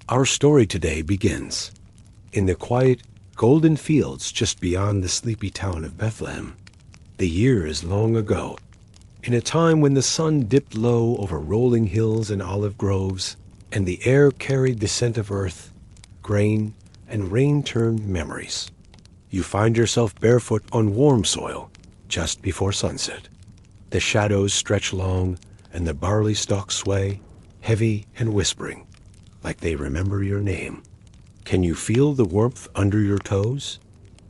Our story today begins in the quiet, golden fields just beyond the sleepy town of Bethlehem. The year is long ago, in a time when the sun dipped low over rolling hills and olive groves, and the air carried the scent of earth, grain, and rain-turned memories. You find yourself barefoot on warm soil just before sunset. The shadows stretch long, and the barley stalks sway, heavy and whispering, like they remember your name. Can you feel the warmth under your toes?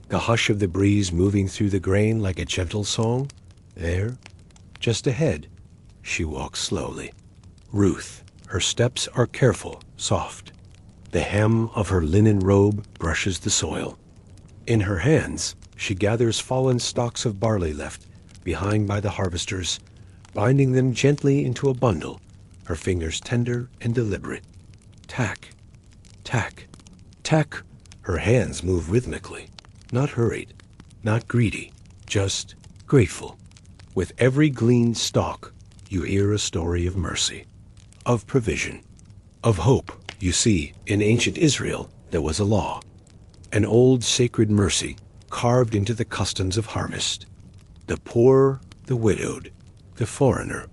The hush of the breeze moving through the grain like a gentle song? There, just ahead, she walks slowly. Ruth, her steps are careful, soft. The hem of her linen robe brushes the soil. In her hands, she gathers fallen stalks of barley left behind by the harvesters, binding them gently into a bundle, her fingers tender and deliberate. Tack, tack, tack. Her hands move rhythmically, not hurried, not greedy, just grateful. With every gleaned stalk, you hear a story of mercy, of provision, of hope. You see, in ancient Israel, there was a law, an old sacred mercy carved into the customs of harvest. The poor, the widowed, the foreigner,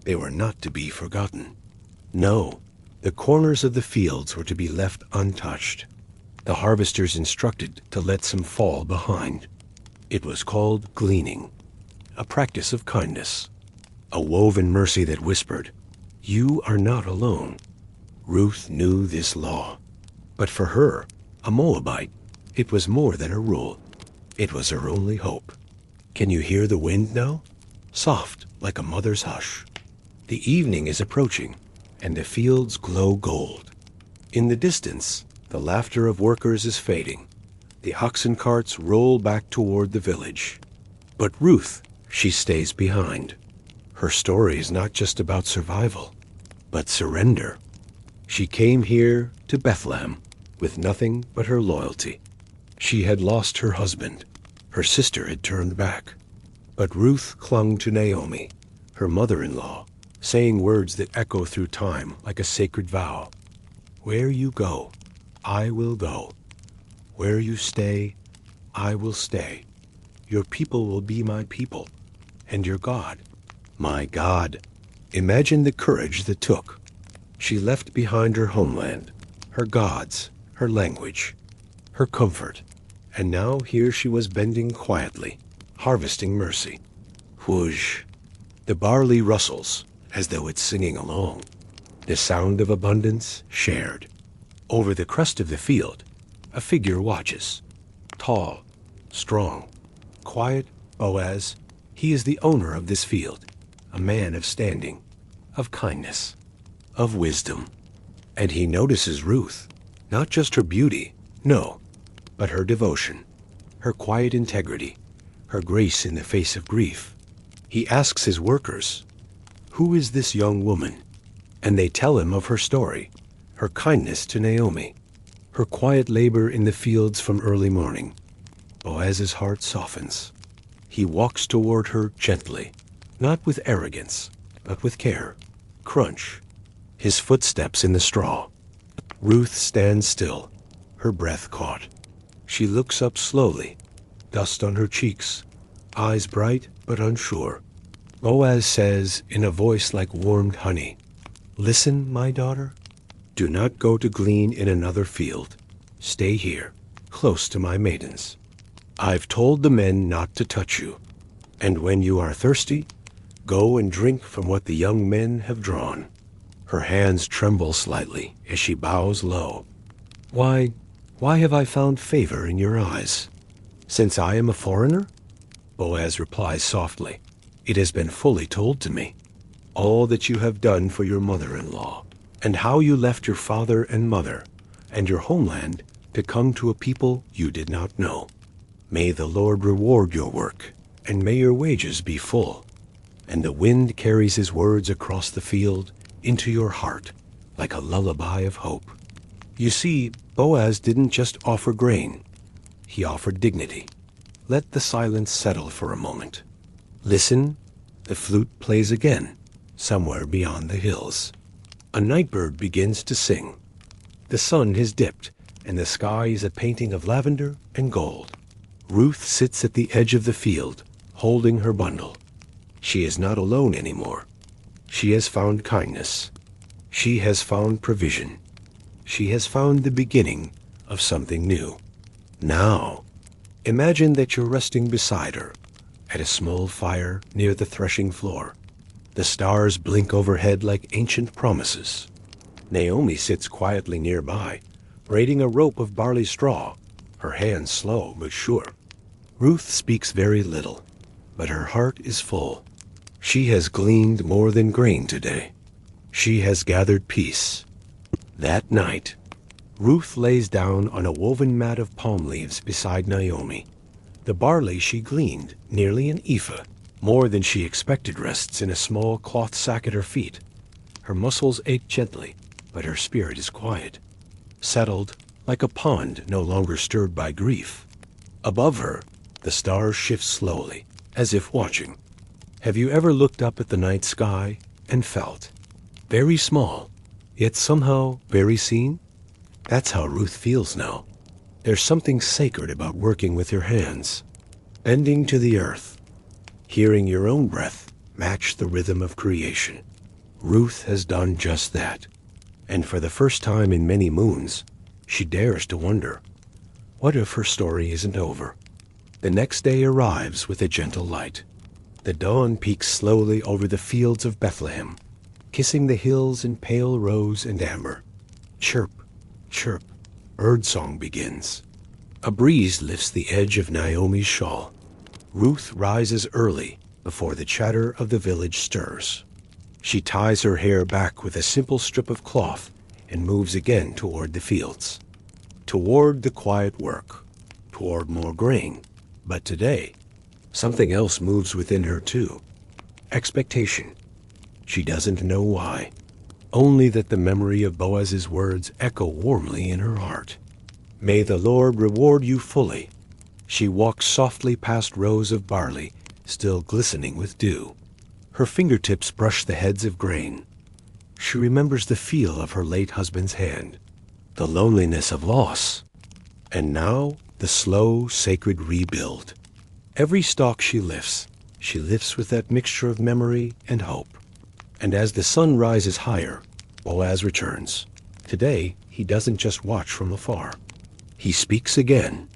they were not to be forgotten. No, the corners of the fields were to be left untouched. The harvesters instructed to let some fall behind. It was called gleaning, a practice of kindness, a woven mercy that whispered, "You are not alone." Ruth knew this law, but for her, a Moabite, it was more than a rule. It was her only hope. Can you hear the wind now? Soft, like a mother's hush. The evening is approaching, and the fields glow gold. In the distance, the laughter of workers is fading. The oxen carts roll back toward the village. But Ruth, she stays behind. Her story is not just about survival, but surrender. She came here to Bethlehem with nothing but her loyalty. She had lost her husband. Her sister had turned back. But Ruth clung to Naomi, her mother-in-law, saying words that echo through time like a sacred vow. Where you go, I will go. Where you stay, I will stay. Your people will be my people, and your God, my God. Imagine the courage that took. She left behind her homeland, her gods, her language, her comfort, and now here she was bending quietly, harvesting mercy. Whoosh! The barley rustles, as though it's singing along. The sound of abundance shared. Over the crest of the field, a figure watches. Tall, strong, quiet Boaz. He is the owner of this field, a man of standing, of kindness, of wisdom. And he notices Ruth, not just her beauty, no, but her devotion, her quiet integrity, her grace in the face of grief. He asks his workers, "Who is this young woman?" And they tell him of her story, her kindness to Naomi, her quiet labor in the fields from early morning. Boaz's heart softens. He walks toward her gently, not with arrogance, but with care. Crunch, his footsteps in the straw. Ruth stands still, her breath caught. She looks up slowly, dust on her cheeks, eyes bright but unsure. Boaz says in a voice like warmed honey, "Listen, my daughter. Do not go to glean in another field. Stay here, close to my maidens. I've told the men not to touch you, and when you are thirsty, go and drink from what the young men have drawn." Her hands tremble slightly as she bows low. Why have I found favor in your eyes? Since I am a foreigner?" Boaz replies softly, "It has been fully told to me, all that you have done for your mother-in-law, and how you left your father and mother and your homeland to come to a people you did not know. May the Lord reward your work, and may your wages be full." And the wind carries his words across the field into your heart like a lullaby of hope. You see, Boaz didn't just offer grain. He offered dignity. Let the silence settle for a moment. Listen, the flute plays again, somewhere beyond the hills. A night bird begins to sing. The sun has dipped, and the sky is a painting of lavender and gold. Ruth sits at the edge of the field, holding her bundle. She is not alone anymore. She has found kindness. She has found provision. She has found the beginning of something new. Now, imagine that you're resting beside her at a small fire near the threshing floor. The stars blink overhead like ancient promises. Naomi sits quietly nearby, braiding a rope of barley straw, her hands slow but sure. Ruth speaks very little, but her heart is full. She has gleaned more than grain today. She has gathered peace. That night, Ruth lays down on a woven mat of palm leaves beside Naomi. The barley she gleaned, nearly an ephah, more than she expected, rests in a small cloth sack at her feet. Her muscles ache gently, but her spirit is quiet, settled like a pond no longer stirred by grief. Above her, the stars shift slowly, as if watching. Have you ever looked up at the night sky and felt very small, yet somehow very seen? That's how Ruth feels now. There's something sacred about working with your hands, bending to the earth, hearing your own breath match the rhythm of creation. Ruth has done just that, and for the first time in many moons, she dares to wonder, what if her story isn't over? The next day arrives with a gentle light. The dawn peeks slowly over the fields of Bethlehem, kissing the hills in pale rose and amber. Chirp, chirp, birdsong begins. A breeze lifts the edge of Naomi's shawl. Ruth rises early before the chatter of the village stirs. She ties her hair back with a simple strip of cloth and moves again toward the fields, toward the quiet work, toward more grain. But today, something else moves within her too. Expectation. She doesn't know why, only that the memory of Boaz's words echo warmly in her heart. May the Lord reward you fully. She walks softly past rows of barley, still glistening with dew. Her fingertips brush the heads of grain. She remembers the feel of her late husband's hand, the loneliness of loss, and now the slow, sacred rebuild. Every stalk she lifts with that mixture of memory and hope. And as the sun rises higher, Boaz returns. Today, he doesn't just watch from afar. He speaks again.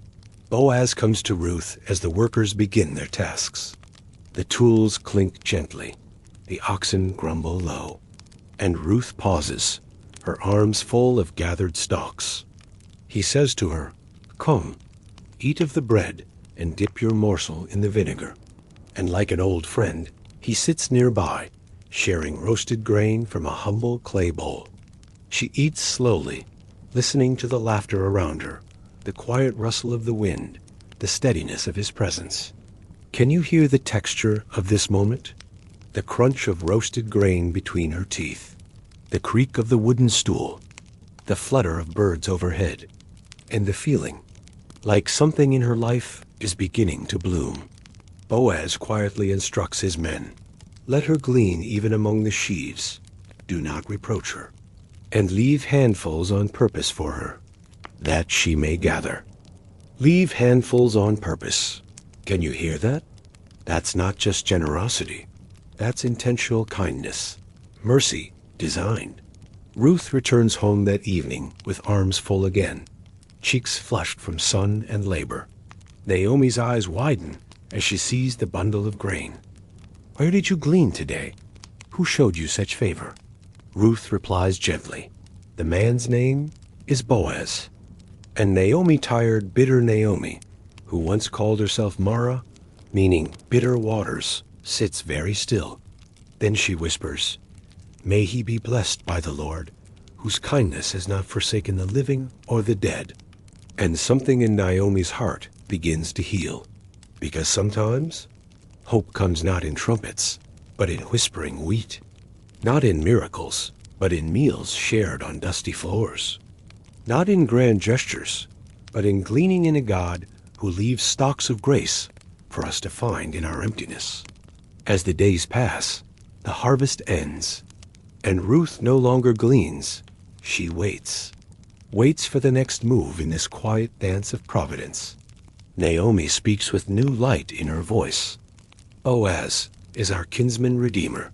Boaz comes to Ruth as the workers begin their tasks. The tools clink gently. The oxen grumble low. And Ruth pauses, her arms full of gathered stalks. He says to her, "Come, eat of the bread and dip your morsel in the vinegar." And like an old friend, he sits nearby, sharing roasted grain from a humble clay bowl. She eats slowly, listening to the laughter around her, the quiet rustle of the wind, the steadiness of his presence. Can you hear the texture of this moment? The crunch of roasted grain between her teeth, the creak of the wooden stool, the flutter of birds overhead, and the feeling like something in her life is beginning to bloom. Boaz quietly instructs his men. Let her glean even among the sheaves. Do not reproach her. And leave handfuls on purpose for her, that she may gather. Leave handfuls on purpose. Can you hear that? That's not just generosity. That's intentional kindness. Mercy designed. Ruth returns home that evening with arms full again, cheeks flushed from sun and labor. Naomi's eyes widen as she sees the bundle of grain. Where did you glean today? Who showed you such favor? Ruth replies gently. The man's name is Boaz. And Naomi, tired, bitter Naomi, who once called herself Mara, meaning bitter waters, sits very still. Then she whispers, "May he be blessed by the Lord, whose kindness has not forsaken the living or the dead." And something in Naomi's heart begins to heal. Because sometimes hope comes not in trumpets, but in whispering wheat. Not in miracles, but in meals shared on dusty floors. Not in grand gestures, but in gleaning in a God who leaves stalks of grace for us to find in our emptiness. As the days pass, the harvest ends, and Ruth no longer gleans, she waits. waits for the next move in this quiet dance of providence. Naomi speaks with new light in her voice. Boaz is our kinsman redeemer.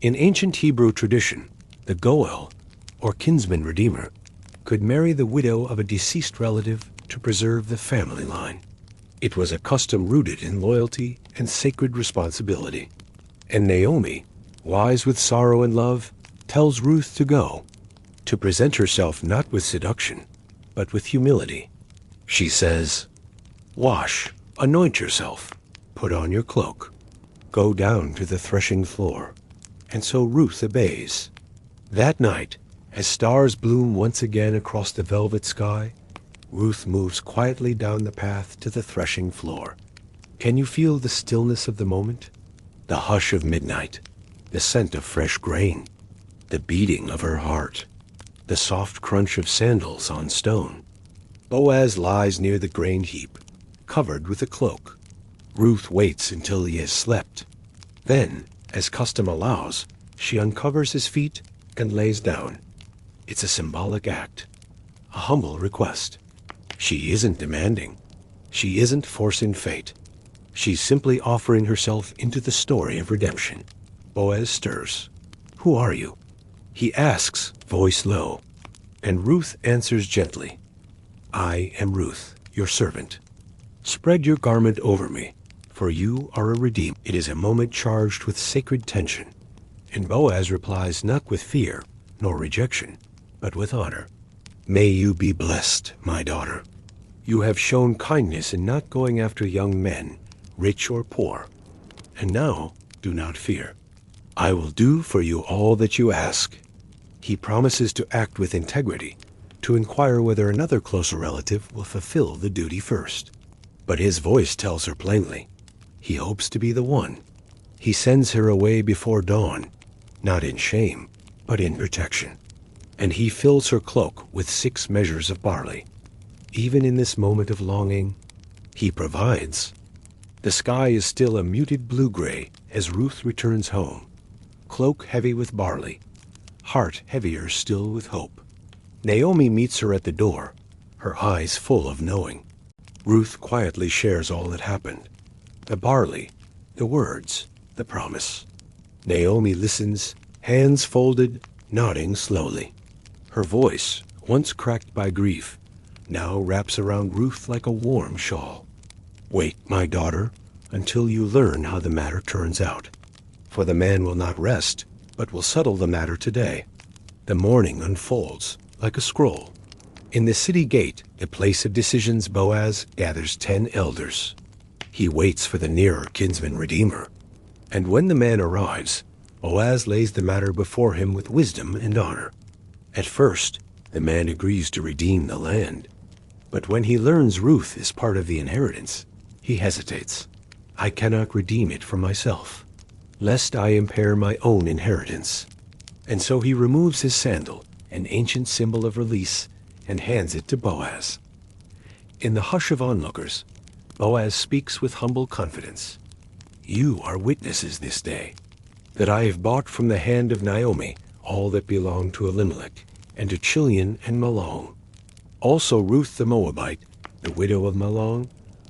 In ancient Hebrew tradition, the Goel, or kinsman redeemer, could marry the widow of a deceased relative to preserve the family line. It was a custom rooted in loyalty and sacred responsibility. And Naomi, wise with sorrow and love, tells Ruth to go, to present herself not with seduction, but with humility. She says, "Wash, anoint yourself, put on your cloak, go down to the threshing floor." And so Ruth obeys. That night, as stars bloom once again across the velvet sky, Ruth moves quietly down the path to the threshing floor. Can you feel the stillness of the moment? The hush of midnight, the scent of fresh grain, the beating of her heart, the soft crunch of sandals on stone. Boaz lies near the grain heap, covered with a cloak. Ruth waits until he has slept. Then, as custom allows, she uncovers his feet and lays down. It's a symbolic act, a humble request. She isn't demanding. She isn't forcing fate. She's simply offering herself into the story of redemption. Boaz stirs. "Who are you?" He asks, voice low, and Ruth answers gently, "I am Ruth, your servant. Spread your garment over me, for you are a redeemer." It is a moment charged with sacred tension, and Boaz replies not with fear nor rejection, but with honor. "May you be blessed, my daughter. You have shown kindness in not going after young men, rich or poor. And now, do not fear. I will do for you all that you ask." He promises to act with integrity, to inquire whether another closer relative will fulfill the duty first. But his voice tells her plainly, he hopes to be the one. He sends her away before dawn, not in shame, but in protection. And he fills her cloak with 6 measures of barley. Even in this moment of longing, he provides. The sky is still a muted blue-gray as Ruth returns home, cloak heavy with barley, heart heavier still with hope. Naomi meets her at the door, her eyes full of knowing. Ruth quietly shares all that happened. The barley, the words, the promise. Naomi listens, hands folded, nodding slowly. Her voice, once cracked by grief, now wraps around Ruth like a warm shawl. "Wait, my daughter, until you learn how the matter turns out. For the man will not rest, but will settle the matter today." The morning unfolds like a scroll. In the city gate, the place of decisions, Boaz gathers 10 elders. He waits for the nearer kinsman redeemer. And when the man arrives, Boaz lays the matter before him with wisdom and honor. At first, the man agrees to redeem the land. But when he learns Ruth is part of the inheritance, he hesitates. "I cannot redeem it for myself, lest I impair my own inheritance." And so he removes his sandal, an ancient symbol of release, and hands it to Boaz. In the hush of onlookers, Boaz speaks with humble confidence. "You are witnesses this day, that I have bought from the hand of Naomi all that belonged to Elimelech, and to Chilion and Mahlon. Also Ruth the Moabite, the widow of Mahlon,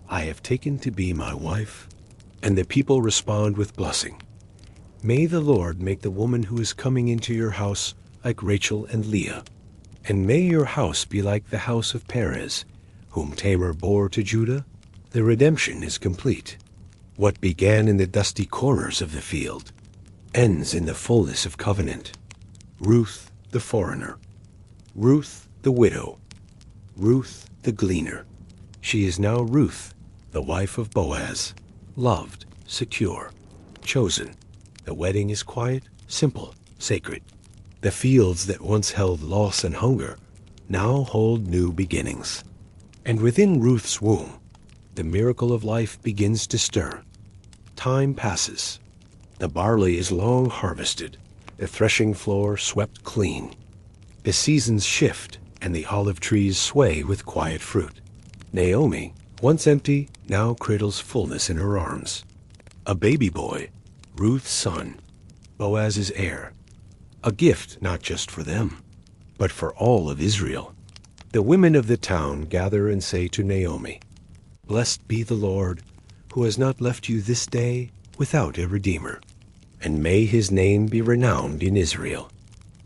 I have taken to be my wife." And the people respond with blessing. "May the Lord make the woman who is coming into your house like Rachel and Leah, and may your house be like the house of Perez, whom Tamar bore to Judah." The redemption is complete. What began in the dusty corners of the field ends in the fullness of covenant. Ruth the foreigner, Ruth the widow, Ruth the gleaner. She is now Ruth, the wife of Boaz, loved, secure, chosen. The wedding is quiet, simple, sacred. The fields that once held loss and hunger now hold new beginnings. And within Ruth's womb, the miracle of life begins to stir. Time passes. The barley is long harvested, the threshing floor swept clean. The seasons shift, and the olive trees sway with quiet fruit. Naomi, once empty, now cradles fullness in her arms. A baby boy, Ruth's son, Boaz's heir. A gift not just for them, but for all of Israel. The women of the town gather and say to Naomi, "Blessed be the Lord, who has not left you this day without a redeemer, and may his name be renowned in Israel.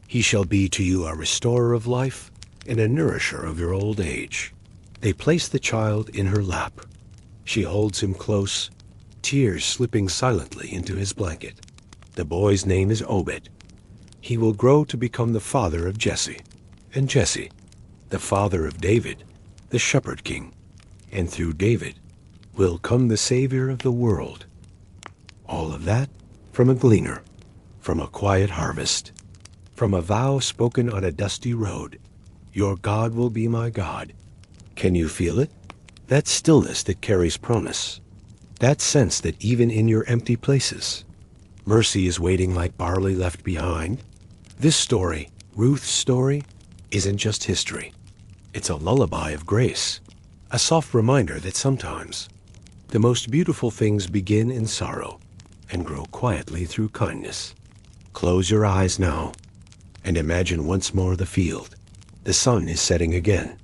He shall be to you a restorer of life and a nourisher of your old age." They place the child in her lap. She holds him close, tears slipping silently into his blanket. The boy's name is Obed. He will grow to become the father of Jesse, and Jesse, the father of David, the shepherd king, and through David will come the Savior of the world. All of that from a gleaner, from a quiet harvest, from a vow spoken on a dusty road. Your God will be my God. Can you feel it? That stillness that carries promise. That sense that even in your empty places, mercy is waiting like barley left behind. This story, Ruth's story, isn't just history. It's a lullaby of grace, a soft reminder that sometimes the most beautiful things begin in sorrow and grow quietly through kindness. Close your eyes now and imagine once more the field. The sun is setting again.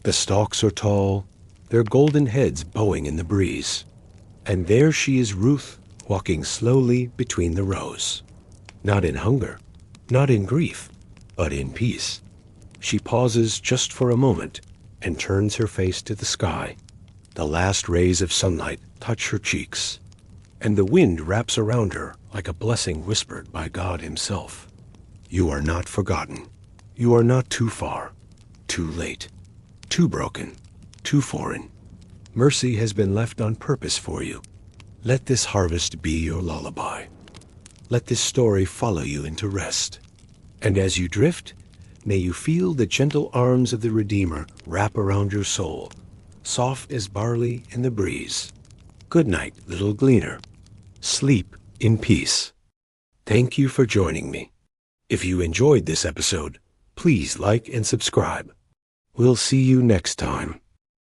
The stalks are tall, their golden heads bowing in the breeze. And there she is, Ruth, walking slowly between the rows. Not in hunger, not in grief, but in peace. She pauses just for a moment and turns her face to the sky. The last rays of sunlight touch her cheeks, and the wind wraps around her like a blessing whispered by God himself. You are not forgotten. You are not too far, too late, too broken, too foreign. Mercy has been left on purpose for you. Let this harvest be your lullaby. Let this story follow you into rest. And as you drift, may you feel the gentle arms of the Redeemer wrap around your soul, soft as barley in the breeze. Good night, little gleaner. Sleep in peace. Thank you for joining me. If you enjoyed this episode, please like and subscribe. We'll see you next time.